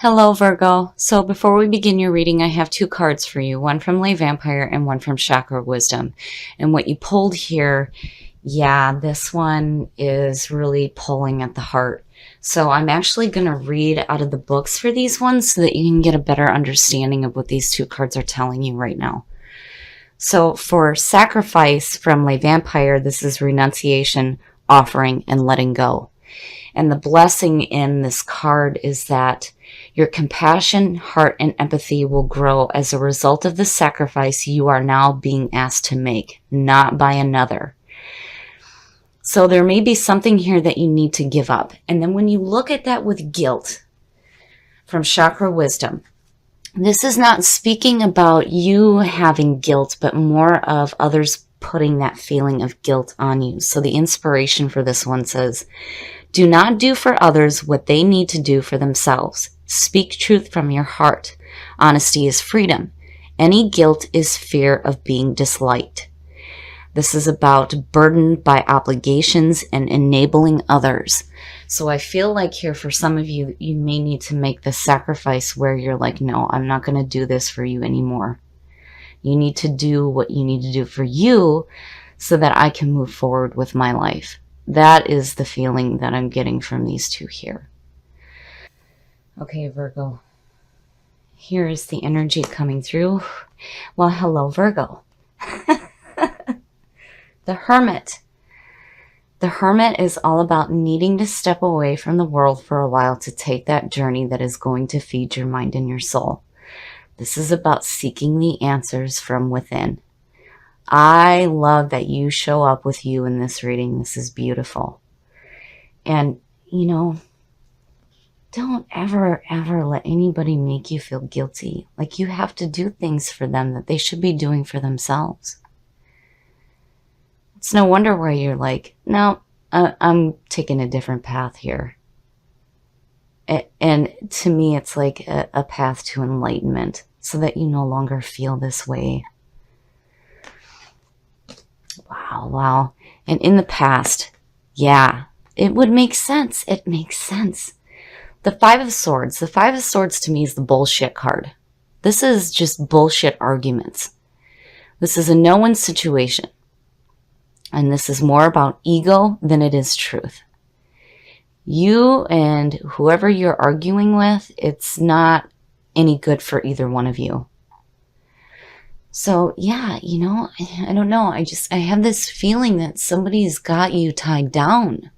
Hello, Virgo. So before we begin your reading, I have two cards for you, one from Lay Vampire and one from Chakra Wisdom. And what you pulled here, yeah, this one is really pulling at the heart. So I'm actually going to read out of the books for these ones so that you can get a better understanding of what these two cards are telling you right now. So for Sacrifice from Lay Vampire, this is renunciation, offering, and letting go. And the blessing in this card is that your compassion, heart, and empathy will grow as a result of the sacrifice you are now being asked to make, not by another. So there may be something here that you need to give up. And then when you look at that with guilt from Chakra Wisdom, this is not speaking about you having guilt, but more of others putting that feeling of guilt on you. So the inspiration for this one says, do not do for others what they need to do for themselves. Speak truth from your heart. Honesty is freedom. Any guilt is fear of being disliked. This is about burdened by obligations and enabling others. So I feel like here for some of you, you may need to make the sacrifice where you're like, no, I'm not going to do this for you anymore. You need to do what you need to do for you so that I can move forward with my life. That is the feeling that I'm getting from these two here. Okay, Virgo. Here is the energy coming through. Well, hello, Virgo. The Hermit. The Hermit is all about needing to step away from the world for a while to take that journey that is going to feed your mind and your soul. This is about seeking the answers from within. I love that you show up with you in this reading. This is beautiful. And, you know, don't ever let anybody make you feel guilty. Like you have to do things for them that they should be doing for themselves. It's no wonder why you're like, no, I'm taking a different path here. And to me, it's like a path to enlightenment so that you no longer feel this way. Wow. And in the past, yeah, it would make sense. It makes sense. The Five of Swords. The Five of Swords to me is the bullshit card. This is just bullshit arguments. This is a no-win situation. And this is more about ego than it is truth. You and whoever you're arguing with, it's not any good for either one of you. So yeah, you know, I don't know. I have this feeling that somebody's got you tied down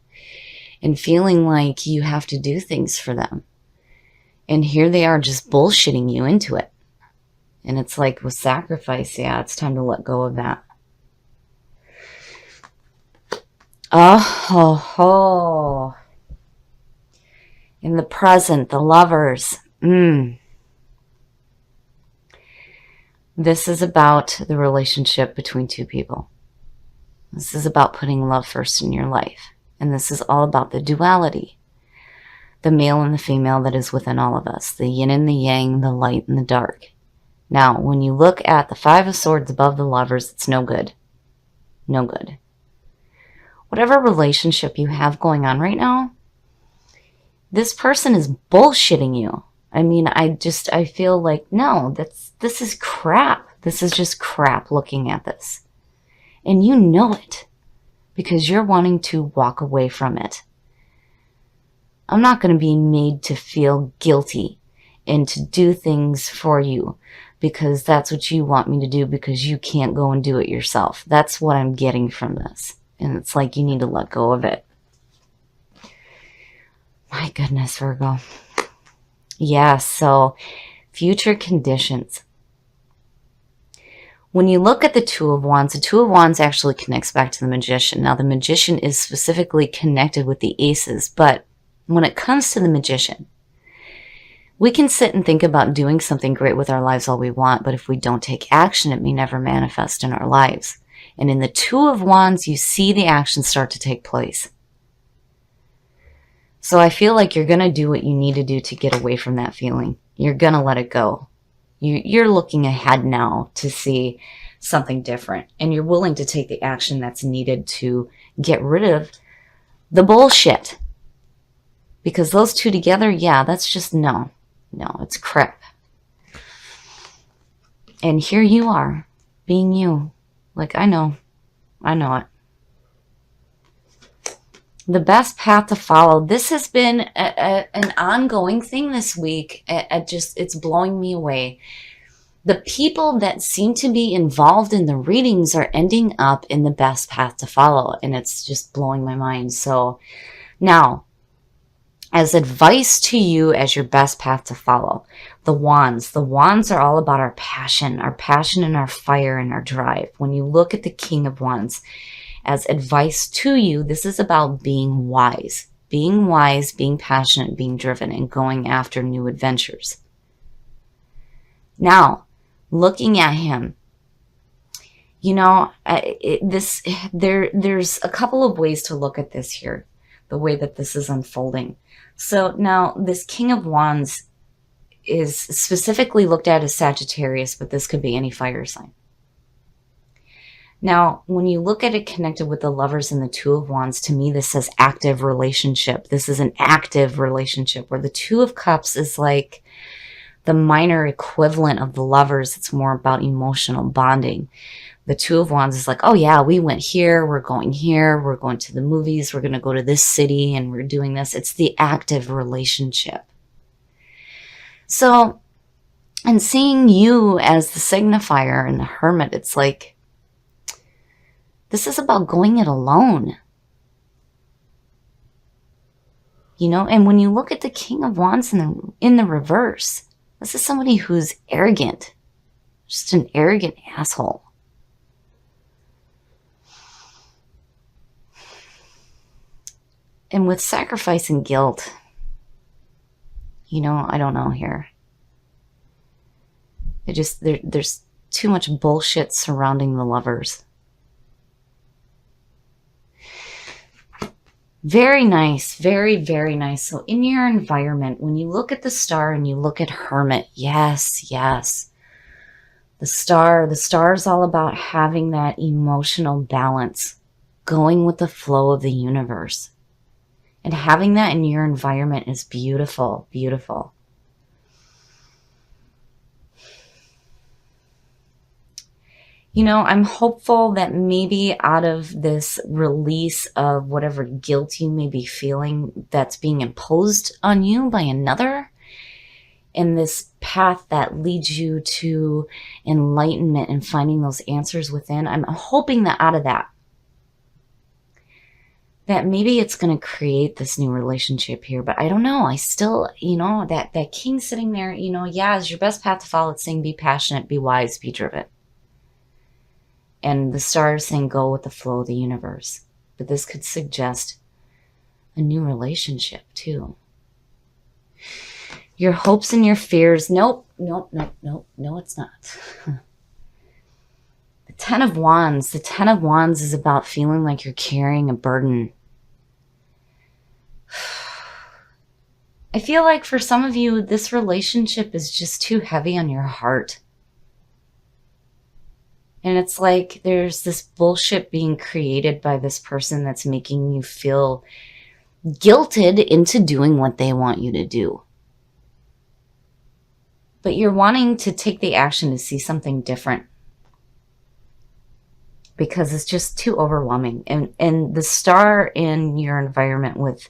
and feeling like you have to do things for them. And here they are just bullshitting you into it. And it's like with sacrifice, yeah, it's time to let go of that. Oh. In the present, the Lovers. This is about the relationship between two people. This is about putting love first in your life. And this is all about the duality. The male and the female that is within all of us. The yin and the yang, the light and the dark. Now, when you look at the Five of Swords above the Lovers, it's no good. No good. Whatever relationship you have going on right now, this person is bullshitting you. I mean, I feel like, no, this is crap. This is just crap looking at this. And you know it because you're wanting to walk away from it. I'm not going to be made to feel guilty and to do things for you because that's what you want me to do because you can't go and do it yourself. That's what I'm getting from this. And it's like you need to let go of it. My goodness, Virgo. Yeah, so future conditions. When you look at the Two of Wands, the Two of Wands actually connects back to the Magician. Now, the Magician is specifically connected with the Aces, but when it comes to the Magician, we can sit and think about doing something great with our lives all we want, but if we don't take action, it may never manifest in our lives. And in the Two of Wands, you see the action start to take place. So I feel like you're going to do what you need to do to get away from that feeling. You're going to let it go. You're looking ahead now to see something different. And you're willing to take the action that's needed to get rid of the bullshit. Because those two together, yeah, that's just no. No, it's crap. And here you are, being you. Like, I know it. The best path to follow. This has been an ongoing thing this week. It's blowing me away. The people that seem to be involved in the readings are ending up in the best path to follow. And it's just blowing my mind. So now, as advice to you as your best path to follow, the wands. The wands are all about our passion and our fire and our drive. When you look at the King of Wands, as advice to you, this is about being wise, being passionate, being driven, and going after new adventures. Now, looking at him, there's a couple of ways to look at this here, the way that this is unfolding. So now this King of Wands is specifically looked at as Sagittarius, but this could be any fire sign. Now, when you look at it connected with the Lovers and the Two of Wands, to me, this says active relationship. This is an active relationship where the Two of Cups is like the minor equivalent of the Lovers. It's more about emotional bonding. The Two of Wands is like, oh yeah, we went here, we're going to the movies, we're going to go to this city, and we're doing this. It's the active relationship. So, and seeing you as the signifier and the Hermit, it's like, this is about going it alone. And when you look at the King of Wands in the reverse, this is somebody who's arrogant. Just an arrogant asshole. And with sacrifice and guilt, I don't know here. There's too much bullshit surrounding the Lovers. Very nice. Very, very nice. So in your environment, when you look at the star and you look at Hermit, yes. The star is all about having that emotional balance, going with the flow of the universe. And having that in your environment is beautiful, beautiful. I'm hopeful that maybe out of this release of whatever guilt you may be feeling that's being imposed on you by another, and this path that leads you to enlightenment and finding those answers within, I'm hoping that out of that maybe it's going to create this new relationship here. But I don't know. I still, that king sitting there, as your best path to follow, it's saying be passionate, be wise, be driven. And the stars saying go with the flow of the universe. But this could suggest a new relationship too. Your hopes and your fears. Nope, it's not. The Ten of Wands. The Ten of Wands is about feeling like you're carrying a burden. I feel like for some of you, this relationship is just too heavy on your heart. And it's like there's this bullshit being created by this person that's making you feel guilted into doing what they want you to do. But you're wanting to take the action to see something different because it's just too overwhelming. And the star in your environment with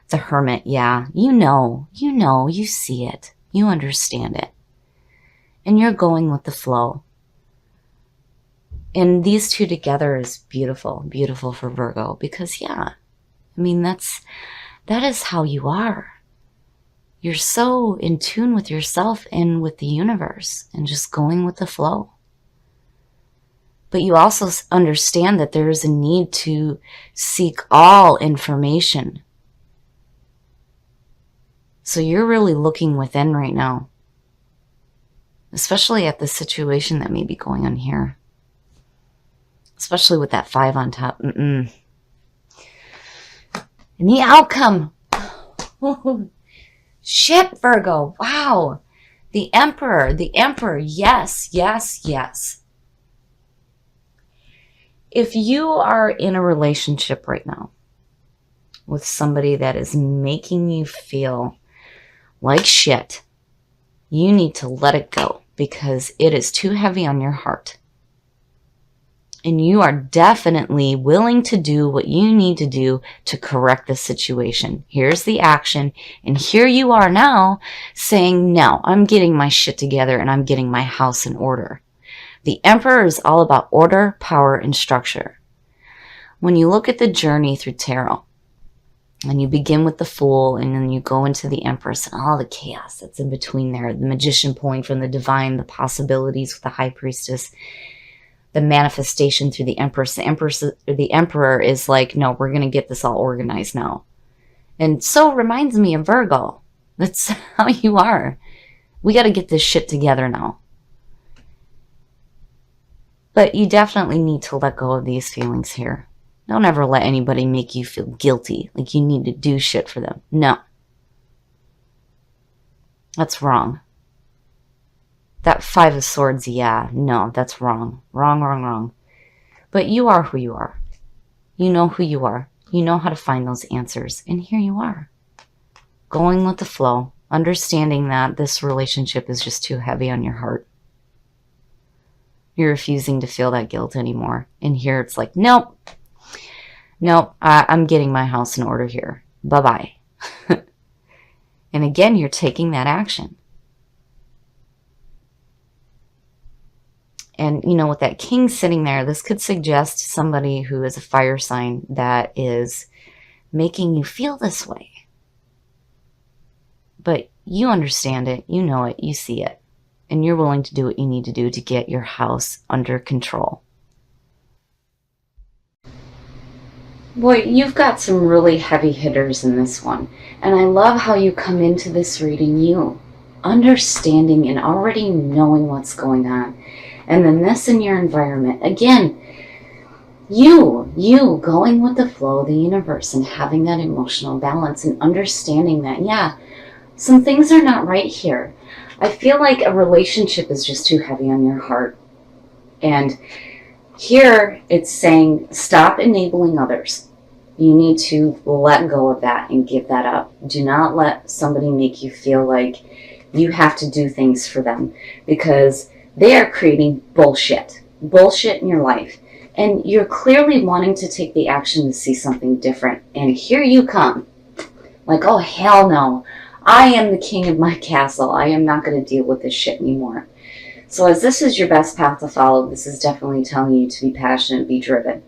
the Hermit, yeah, you see it, you understand it. And you're going with the flow. And these two together is beautiful, beautiful for Virgo because, that is how you are. You're so in tune with yourself and with the universe and just going with the flow. But you also understand that there is a need to seek all information. So you're really looking within right now, especially at the situation that may be going on here. Especially with that 5 on top. And the outcome. Shit, Virgo. Wow. The Emperor. Yes. If you are in a relationship right now with somebody that is making you feel like shit, You need to let it go because it is too heavy on your heart. And you are definitely willing to do what you need to do to correct the situation. Here's the action. And here you are now saying, no, I'm getting my shit together and I'm getting my house in order. The Emperor is all about order, power, and structure. When you look at the journey through tarot, and you begin with the Fool, and then you go into the Empress and all the chaos that's in between there, the Magician pulling from the divine, the possibilities with the High Priestess, the manifestation through the Empress. The Emperor is like, no, we're going to get this all organized now. And so reminds me of Virgo. That's how you are. We got to get this shit together now. But you definitely need to let go of these feelings here. Don't ever let anybody make you feel guilty, like you need to do shit for them. No. That's wrong. That Five of Swords, yeah, no, that's wrong. Wrong. But you are who you are. You know who you are. You know how to find those answers. And here you are. Going with the flow, understanding that this relationship is just too heavy on your heart. You're refusing to feel that guilt anymore. And here it's like, nope, I'm getting my house in order here. Bye-bye. And again, you're taking that action. And, you know, with that King sitting there, this could suggest somebody who is a fire sign that is making you feel this way. But you understand it, you know it, you see it. And you're willing to do what you need to do to get your house under control. Boy, you've got some really heavy hitters in this one. And I love how you come into this reading, you understanding and already knowing what's going on. And then this in your environment. Again, you going with the flow of the universe and having that emotional balance and understanding that, yeah, some things are not right here. I feel like a relationship is just too heavy on your heart. And here it's saying, stop enabling others. You need to let go of that and give that up. Do not let somebody make you feel like you have to do things for them, because they are creating bullshit in your life. And you're clearly wanting to take the action to see something different. And here you come. Like, oh, hell no. I am the king of my castle. I am not going to deal with this shit anymore. So as this is your best path to follow, this is definitely telling you to be passionate, be driven,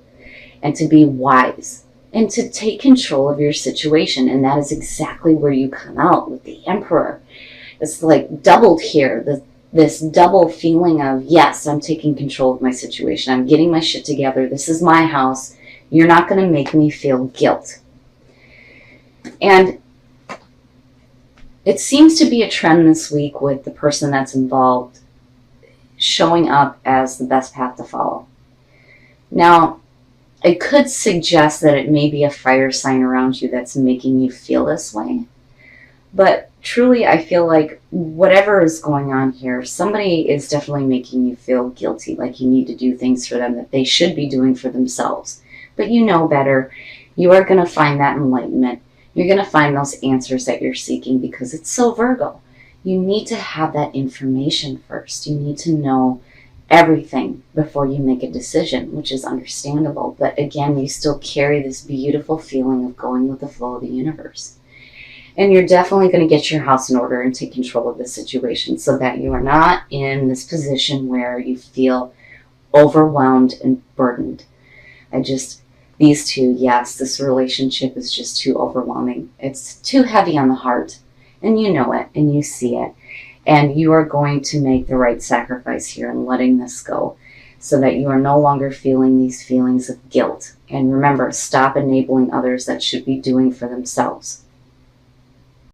and to be wise, and to take control of your situation. And that is exactly where you come out with the Emperor. It's like doubled here. This double feeling of, yes, I'm taking control of my situation. I'm getting my shit together. This is my house. You're not going to make me feel guilt. And it seems to be a trend this week with the person that's involved showing up as the best path to follow. Now, it could suggest that it may be a fire sign around you that's making you feel this way. But truly, I feel like whatever is going on here, somebody is definitely making you feel guilty, like you need to do things for them that they should be doing for themselves. But you know better. You are going to find that enlightenment. You're going to find those answers that you're seeking, because it's so Virgo. You need to have that information first. You need to know everything before you make a decision, which is understandable. But again, you still carry this beautiful feeling of going with the flow of the universe. And you're definitely going to get your house in order and take control of the situation so that you are not in this position where you feel overwhelmed and burdened. These two, yes, this relationship is just too overwhelming. It's too heavy on the heart. And you know it, and you see it. And you are going to make the right sacrifice here in letting this go, so that you are no longer feeling these feelings of guilt. And remember, stop enabling others that should be doing for themselves.